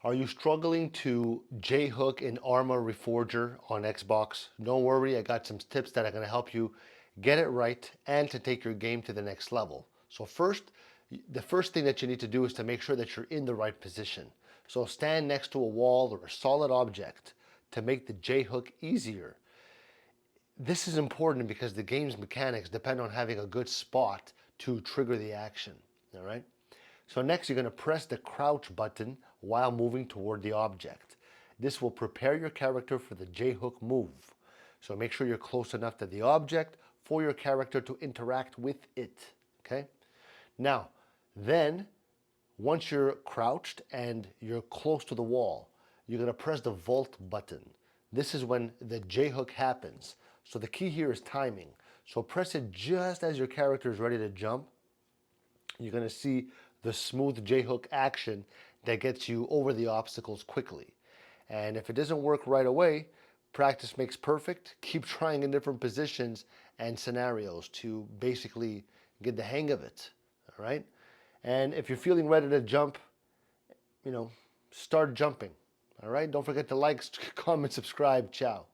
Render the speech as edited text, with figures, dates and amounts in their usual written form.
Are you struggling to J-hook in Arma Reforger on Xbox? Don't worry, I got some tips that are going to help you get it right and to take your game to the next level. So the first thing that you need to do is to make sure that you're in the right position. So stand next to a wall or a solid object to make the J-hook easier. This is important because the game's mechanics depend on having a good spot to trigger the action, all right? So next you're going to press the crouch button while moving toward the object. This will prepare your character for the J-hook move. So make sure you're close enough to the object for your character to interact with it, okay? Now, then, once you're crouched and you're close to the wall, you're going to press the vault button. This is when the J-hook happens. So the key here is timing. So press it just as your character is ready to jump. You're going to see the smooth J-hook action that gets you over the obstacles quickly. And if it doesn't work right away, practice makes perfect. Keep trying in different positions and scenarios to basically get the hang of it, all right? And if you're feeling ready to jump, start jumping, all right? Don't forget to like, comment, subscribe. Ciao.